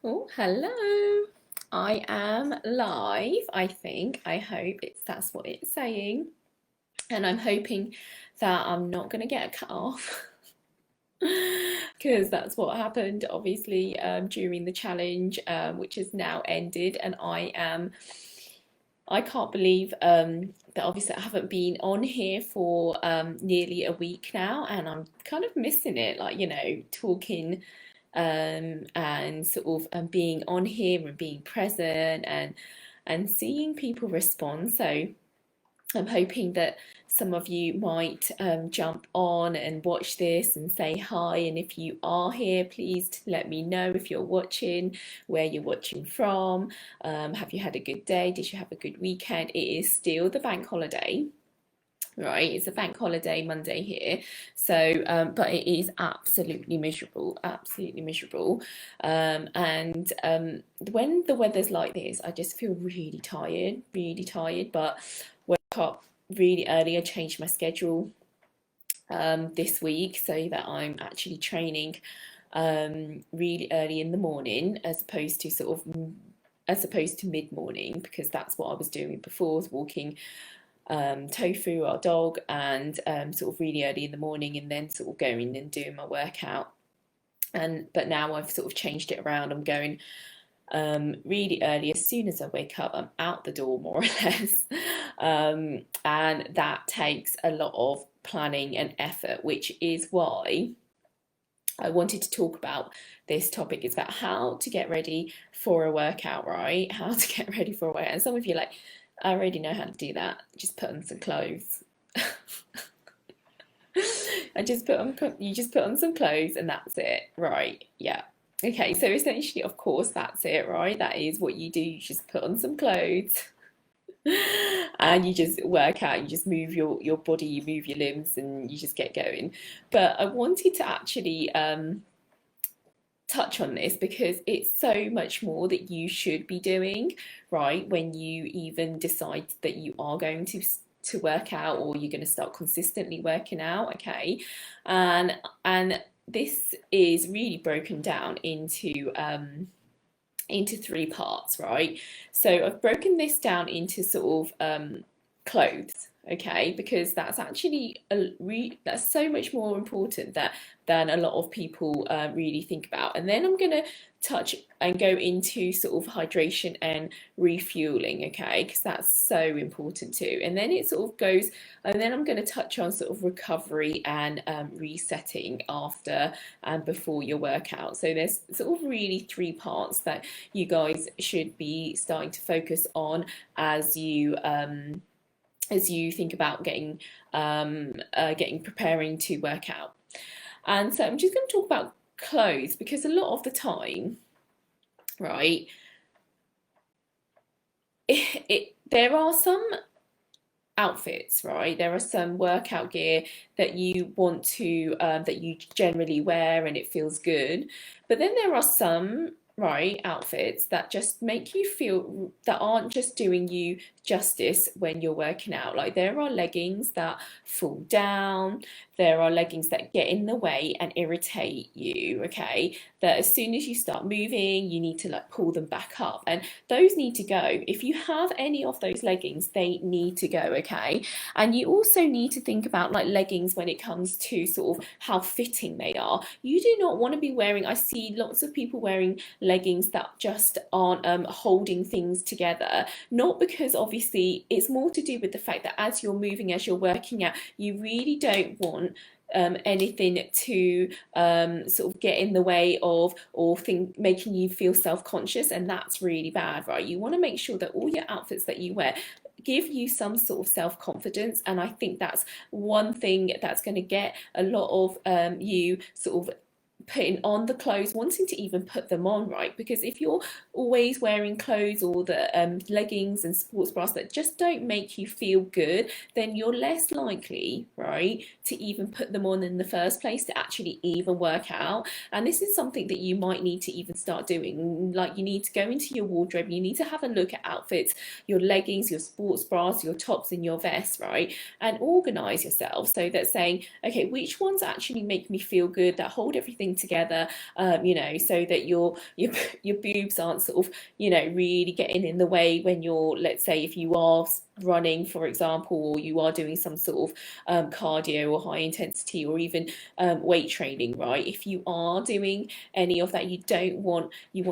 Oh, hello. I am live, I think. I hope that's what it's saying. And I'm hoping that I'm not going to get cut off because that's what happened, obviously, during the challenge, which has now ended. And I can't believe that obviously I haven't been on here for nearly a week now, and I'm kind of missing it, like, talking and sort of being on here and being present and seeing people respond. So I'm hoping that some of you might jump on and watch this and say hi. And if you are here, please let me know if you're watching, where you're watching from. Have you had a good day? Did you have a good weekend? It is still the bank holiday. Right, it's a bank holiday Monday here, so but it is absolutely miserable, absolutely miserable. And when the weather's like this, I just feel really tired, really tired. But woke up really early. I changed my schedule this week so that I'm actually training really early in the morning as opposed to mid-morning, because that's what I was doing before, was walking Tofu, our dog, and sort of really early in the morning, and then sort of going and doing my workout. But now I've sort of changed it around. I'm going really early. As soon as I wake up, I'm out the door, more or less. And that takes a lot of planning and effort, which is why I wanted to talk about this topic. It's about how to get ready for a workout, right? How to get ready for a workout. And some of you are like, I already know how to do that. Just put on some clothes. You just put on some clothes and that's it, right? Yeah. Okay, so essentially, of course, that's it, right? That is what you do. You just put on some clothes and you just work out. You just move your body, you move your limbs, and you just get going. But I wanted to actually touch on this because it's so much more that you should be doing, right? When you even decide that you are going to work out, or you're going to start consistently working out, okay? And this is really broken down into three parts, right? So I've broken this down into sort of clothes, okay, because that's actually that's so much more important than a lot of people really think about. And then I'm gonna touch and go into sort of hydration and refueling, okay, because that's so important too. And then it sort of goes, and then I'm going to touch on sort of recovery and resetting after and before your workout. So there's sort of really three parts that you guys should be starting to focus on as you think about getting preparing to work out. And so I'm just going to talk about clothes because a lot of the time, right, there are some outfits, right? There are some workout gear that you want to that you generally wear and it feels good, but then there are some, right, outfits that just make you feel, that aren't just doing you justice when you're working out. Like there are leggings that fall down, there are leggings that get in the way and irritate you, okay, that as soon as you start moving you need to like pull them back up, and those need to go. If you have any of those leggings, they need to go, okay? And you also need to think about like leggings when it comes to sort of how fitting they are. You do not want to be wearing, I see lots of people wearing leggings that just aren't holding things together, not because obviously it's more to do with the fact that as you're moving, as you're working out, you really don't want anything to sort of get in the way of or think making you feel self-conscious, and that's really bad, right? You want to make sure that all your outfits that you wear give you some sort of self-confidence, and I think that's one thing that's going to get a lot of you sort of putting on the clothes, wanting to even put them on, right? Because if you're always wearing clothes or the leggings and sports bras that just don't make you feel good, then you're less likely, right, to even put them on in the first place, to actually even work out. And this is something that you might need to even start doing. Like you need to go into your wardrobe, you need to have a look at outfits, your leggings, your sports bras, your tops and your vests, right, and organize yourself so that saying, okay, which ones actually make me feel good, that hold everything everything together, you know, so that your boobs aren't sort of, you know, really getting in the way when you're, let's say, if you are running, for example, or you are doing some sort of cardio or high intensity or even weight training, right? If you are doing any of that, you want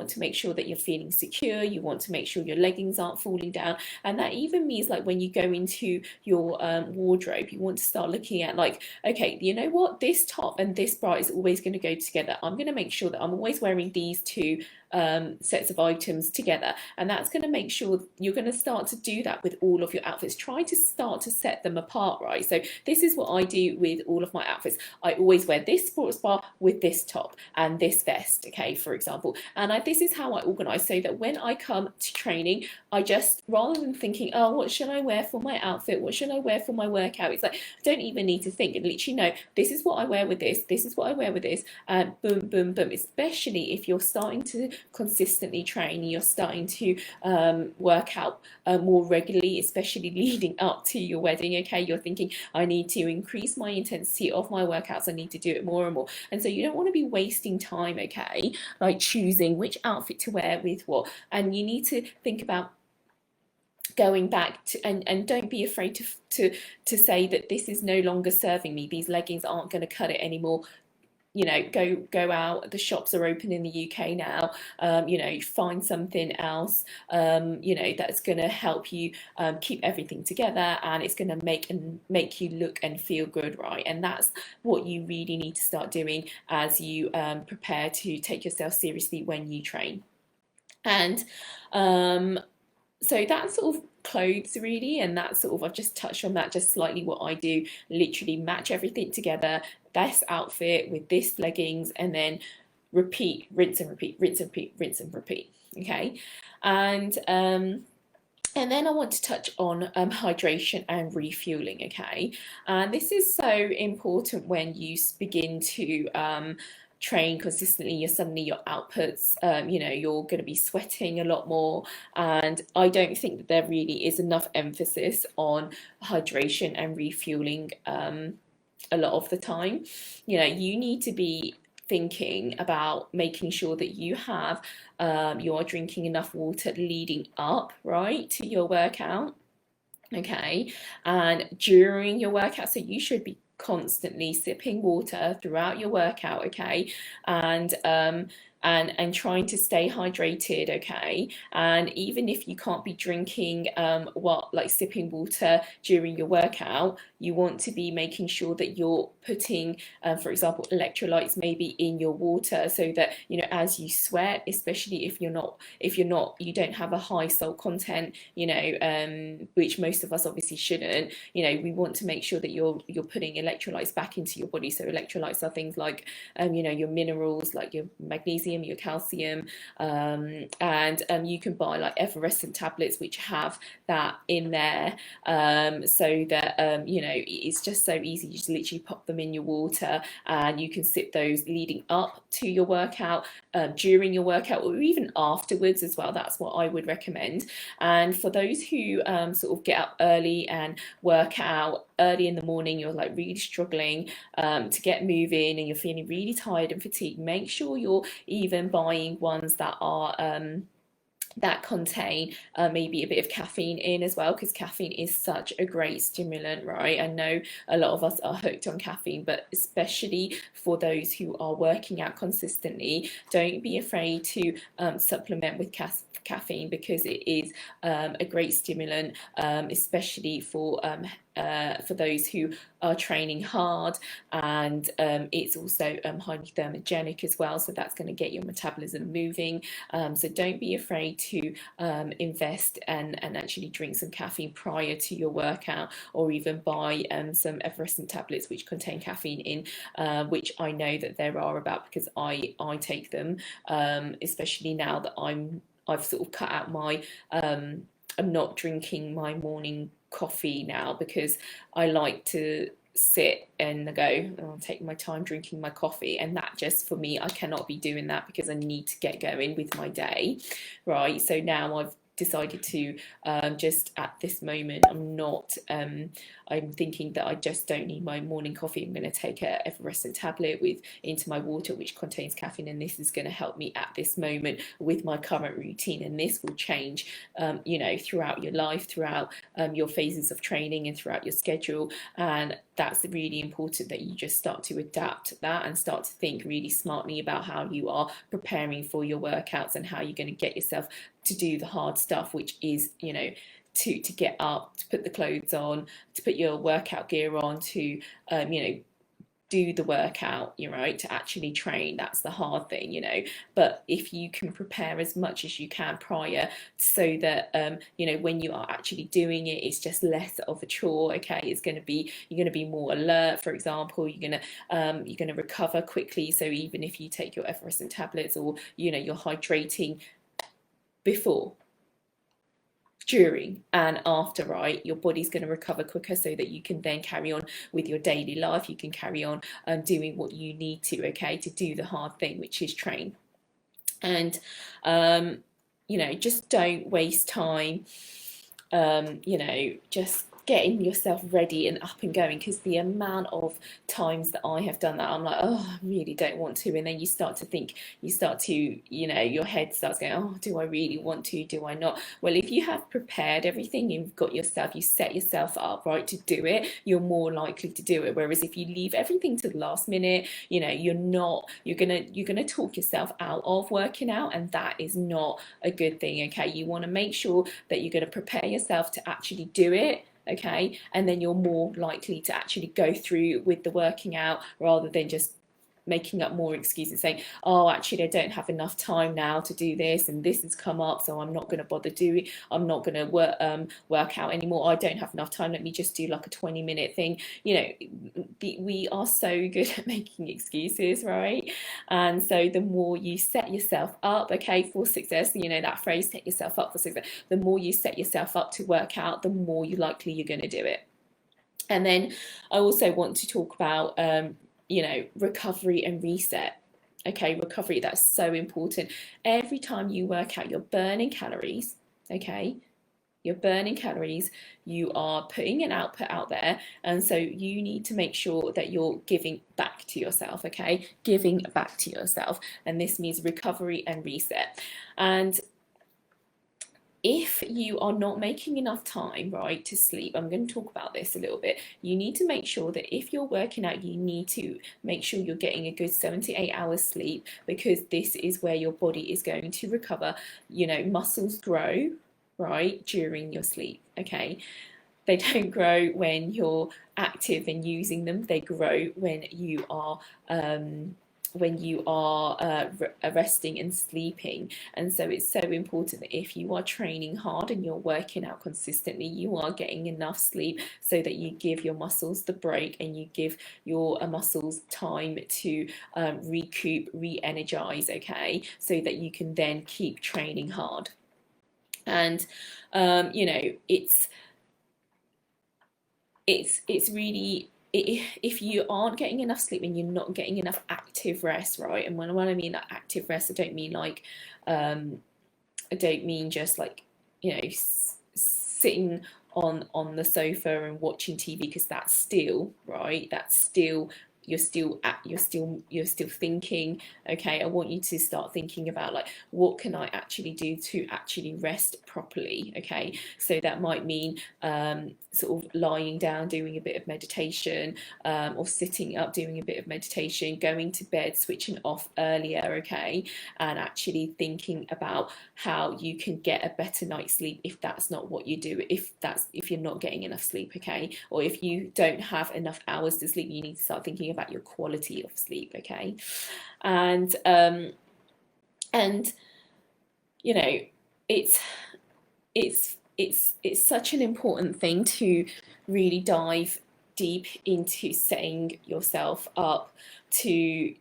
to make sure that you're feeling secure. You want to make sure your leggings aren't falling down, and that even means like when you go into your wardrobe, you want to start looking at like, okay, you know what, this top and this bra is always going to go together. I'm going to make sure that I'm always wearing these two sets of items together, and that's going to make sure you're going to start to do that with all of your outfits. Try to start to set them apart, right? So this is what I do with all of my outfits. I always wear this sports bra with this top and this vest, okay, for example, and this is how I organize, so that when I come to training, I just, rather than thinking, oh, what should I wear for my outfit, what should I wear for my workout, it's like I don't even need to think, and literally know this is what I wear with this is what I wear with this, and boom boom boom. Especially if you're starting to consistently train, you're starting to work out more regularly, especially leading up to your wedding, okay, you're thinking, I need to increase my intensity of my workouts, I need to do it more and more. And so you don't want to be wasting time, okay, like choosing which outfit to wear with what, and you need to think about going back to, and don't be afraid to say that this is no longer serving me, these leggings aren't going to cut it anymore. You know, go out, the shops are open in the UK now, you know, find something else, you know, that's going to help you keep everything together, and it's going to make you look and feel good, right? And that's what you really need to start doing as you prepare to take yourself seriously when you train. And so that's sort of clothes really, and that's sort of, I've just touched on that just slightly, what I do, literally match everything together, this outfit with this leggings, and then repeat, rinse and repeat, rinse and repeat, rinse and repeat, okay. And then I want to touch on hydration and refueling, okay? And this is so important when you begin to train consistently. Suddenly your outputs, you know, you're going to be sweating a lot more, and I don't think that there really is enough emphasis on hydration and refueling a lot of the time. You know, you need to be thinking about making sure that you are drinking enough water leading up, right, to your workout, okay, and during your workout. So you should be constantly sipping water throughout your workout, okay, and and trying to stay hydrated, okay. And even if you can't be drinking what, like sipping water during your workout, you want to be making sure that you're putting for example, electrolytes maybe in your water, so that, you know, as you sweat, especially if you don't have a high salt content, you know, which most of us obviously shouldn't, you know, we want to make sure that you're putting electrolytes back into your body. So electrolytes are things like you know, your minerals, like your magnesium, your calcium, and you can buy like effervescent tablets which have that in there, so that you know, it's just so easy. You just literally pop them in your water, and you can sip those leading up to your workout, during your workout, or even afterwards as well. That's what I would recommend. And for those who sort of get up early and work out early in the morning, you're like really struggling to get moving, and you're feeling really tired and fatigued, make sure you're even buying ones that are that contain maybe a bit of caffeine in as well, because caffeine is such a great stimulant, right? I know a lot of us are hooked on caffeine, but especially for those who are working out consistently, don't be afraid to supplement with caffeine, because it is a great stimulant, especially for those who are training hard, and it's also highly thermogenic as well, so that's going to get your metabolism moving. So don't be afraid to invest and actually drink some caffeine prior to your workout, or even buy some effervescent tablets which contain caffeine in, which I know that there are about, because I take them, especially now that I've sort of cut out my I'm not drinking my morning coffee now, because I like to sit and go, I'll take my time drinking my coffee, and that just, for me, I cannot be doing that, because I need to get going with my day, right? So now I've decided to just at this moment, I'm thinking that I just don't need my morning coffee. I'm going to take a effervescent tablet with into my water, which contains caffeine, and this is going to help me at this moment with my current routine. And this will change, throughout your life, throughout your phases of training, and throughout your schedule. And that's really important, that you just start to adapt that and start to think really smartly about how you are preparing for your workouts and how you're going to get yourself to do the hard stuff, which is, to get up, to put the clothes on, to put your workout gear on, to do the workout, to actually train. That's the hard thing. But if you can prepare as much as you can prior, so that when you are actually doing it, it's just less of a chore. Okay, you're going to be more alert. For example, you're going to recover quickly. So even if you take your effervescent tablets, or you're hydrating before, during, and after, right, your body's going to recover quicker, so that you can then carry on with your daily life. You can carry on doing what you need to, okay, to do the hard thing, which is train. And just don't waste time just getting yourself ready and up and going, because the amount of times that I have done that, I'm like, oh, I really don't want to. And then you start to think, your head starts going, oh, do I really want to? Do I not? Well, if you have prepared everything, you set yourself up, right, to do it, you're more likely to do it. Whereas if you leave everything to the last minute, you're gonna talk yourself out of working out, and that is not a good thing. Okay, you want to make sure that you're going to prepare yourself to actually do it. Okay, and then you're more likely to actually go through with the working out, rather than just making up more excuses, saying, oh, actually I don't have enough time now to do this, and this has come up, so I'm not going to bother doing, I'm not going to work out anymore. I don't have enough time, let me just do like a 20-minute thing. We are so good at making excuses, right? And so the more you set yourself up, okay, for success, that phrase, set yourself up for success, the more you set yourself up to work out, the more likely you're going to do it. And then I also want to talk about recovery and reset. Okay, recovery, that's so important. Every time you work out, you're burning calories. Okay, you're burning calories, you are putting an output out there, and so you need to make sure that you're giving back to yourself. Okay, giving back to yourself, and this means recovery and reset. And if you are not making enough time, right, to sleep, I'm going to talk about this a little bit. You need to make sure that if you're working out, you need to make sure you're getting a good 7 to 8 hours sleep, because this is where your body is going to recover. Muscles grow, right, during your sleep. Okay, they don't grow when you're active and using them. They grow when you are resting and sleeping. And so it's so important that if you are training hard and you're working out consistently, you are getting enough sleep, so that you give your muscles the break, and you give your muscles time to recoup, re-energize, okay, so that you can then keep training hard. And it's really, if you aren't getting enough sleep and you're not getting enough active rest, right? And when I mean that active rest, I don't mean just like sitting on the sofa and watching TV, because that's still, right, that's still, you're still thinking. Okay, I want you to start thinking about, like, what can I actually do to actually rest properly? Okay, so that might mean sort of lying down, doing a bit of meditation, or sitting up, doing a bit of meditation, going to bed, switching off earlier, okay, and actually thinking about how you can get a better night's sleep if that's not what you do, if you're not getting enough sleep, okay, or if you don't have enough hours to sleep, you need to start thinking about your quality of sleep, okay. And it's such an important thing to really dive deep into setting yourself up to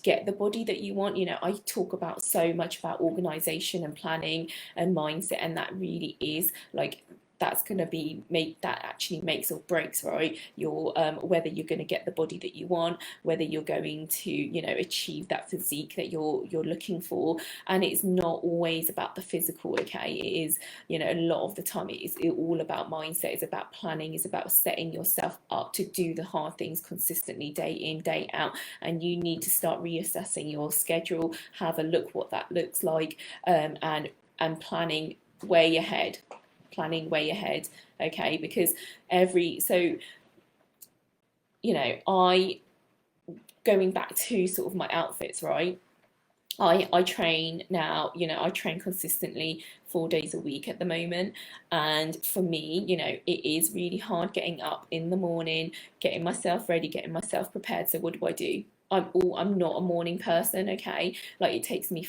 get the body that you want. I talk about so much about organization and planning and mindset, and that really is like that's going to be make that actually makes or breaks, right, your whether you're going to get the body that you want, whether you're going to, you know, achieve that physique that you're looking for. And it's not always about the physical, okay? It is, you know, a lot of the time it is all about mindset. It's about planning. It's about setting yourself up to do the hard things consistently, day in, day out. And you need to start reassessing your schedule, have a look what that looks like, and planning way ahead, okay? Because you know, I going back to sort of my outfits, right? I train now, you know, I train consistently 4 days a week at the moment. And for me, you know, it is really hard getting up in the morning, getting myself ready, getting myself prepared. So what do? I'm not a morning person, okay? Like it takes me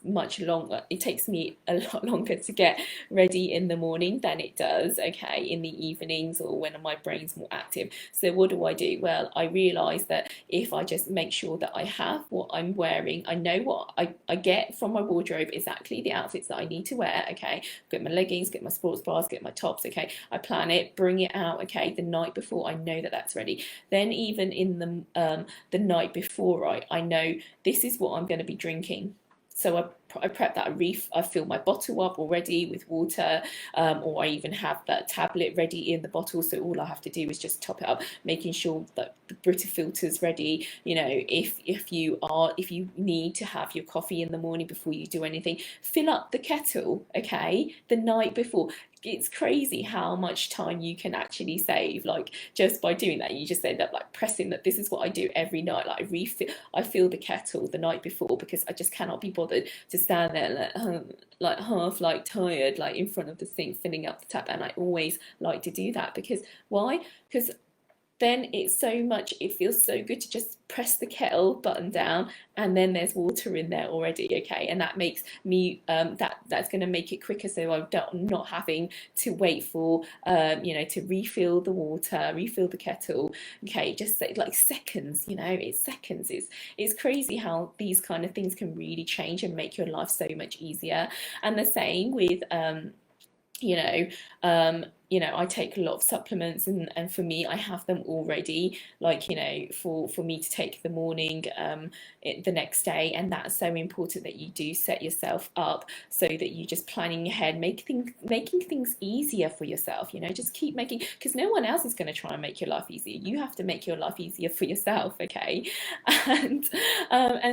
much longer. It takes me a lot longer to get ready in the morning than it does, okay, in the evenings or when my brain's more active. So what do? Well, I realise that if I just make sure that I have what I'm wearing, I know what I get from my wardrobe, exactly the outfits that I need to wear, okay? Get my leggings, get my sports bras, get my tops, okay? I plan it, bring it out, okay, the night before. I know that that's ready. Then even in the night before, right, I know this is what I'm going to be drinking. So I prep that, I fill my bottle up already with water, or I even have that tablet ready in the bottle. So all I have to do is just top it up, making sure that the Brita filter's ready. You know, if you need to have your coffee in the morning before you do anything, fill up the kettle, okay, the night before. It's crazy how much time you can actually save, like just by doing that. You just end up like pressing that. This is what I do every night. Like I fill the kettle the night before, because I just cannot be bothered to stand there like half like tired, like in front of the sink filling up the tap. And I always like to do that, because why? Because then it feels so good to just press the kettle button down, and then there's water in there already, okay? And that makes me that's going to make it quicker, so I'm not having to wait for you know, to refill the water, refill the kettle, okay? Just like seconds, you know, it's seconds. It's crazy how these kind of things can really change and make your life so much easier. And the same with you know, I take a lot of supplements, and for me, I have them already, like, you know, for me to take the morning, the next day. And that's so important that you do set yourself up so that you just planning ahead, making things easier for yourself, you know, just keep making, because no one else is going to try and make your life easier. You have to make your life easier for yourself, okay? And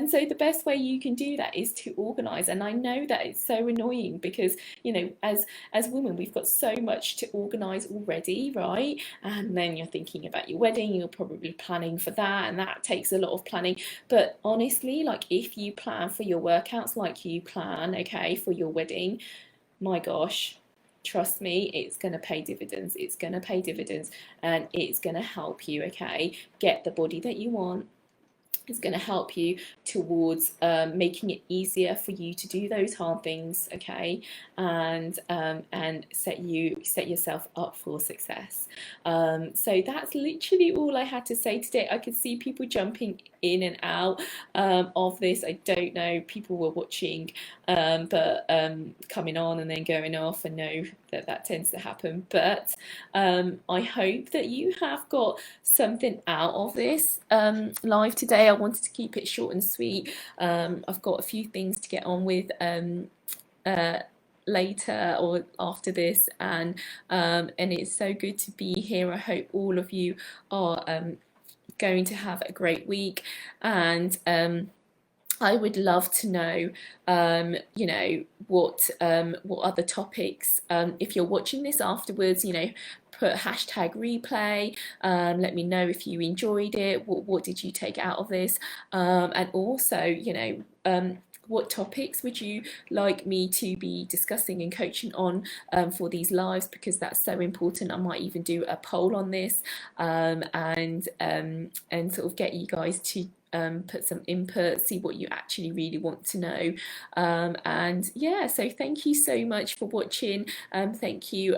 so the best way you can do that is to organize. And I know that it's so annoying because, you know, as women, we've got so much to organise already, right? And then you're thinking about your wedding, you're probably planning for that, and that takes a lot of planning. But honestly, like if you plan for your workouts like you plan, okay, for your wedding, my gosh, trust me, it's going to pay dividends. It's going to pay dividends, and it's going to help you, okay, get the body that you want. It's going to help you towards making it easier for you to do those hard things, okay, and set yourself up for success. So that's literally all I had to say today. I could see people jumping in and out of this. I don't know, people were watching, but coming on and then going off, and know that tends to happen. But I hope that you have got something out of this live today. I wanted to keep it short and sweet. I've got a few things to get on with uh, later or after this, and it's so good to be here. I hope all of you are going to have a great week, and I would love to know, you know, what other topics. If you're watching this afterwards, you know, put hashtag replay. Let me know if you enjoyed it. What did you take out of this? And also, you know, what topics would you like me to be discussing and coaching on for these lives, because that's so important. I might even do a poll on this, and sort of get you guys to put some input, see what you actually really want to know. And yeah, so thank you so much for watching. Thank you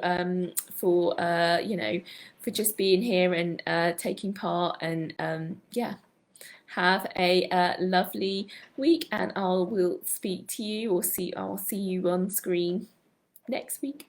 for you know, for just being here and taking part. And yeah, have a lovely week, and I will speak to you, or I'll see you on screen next week.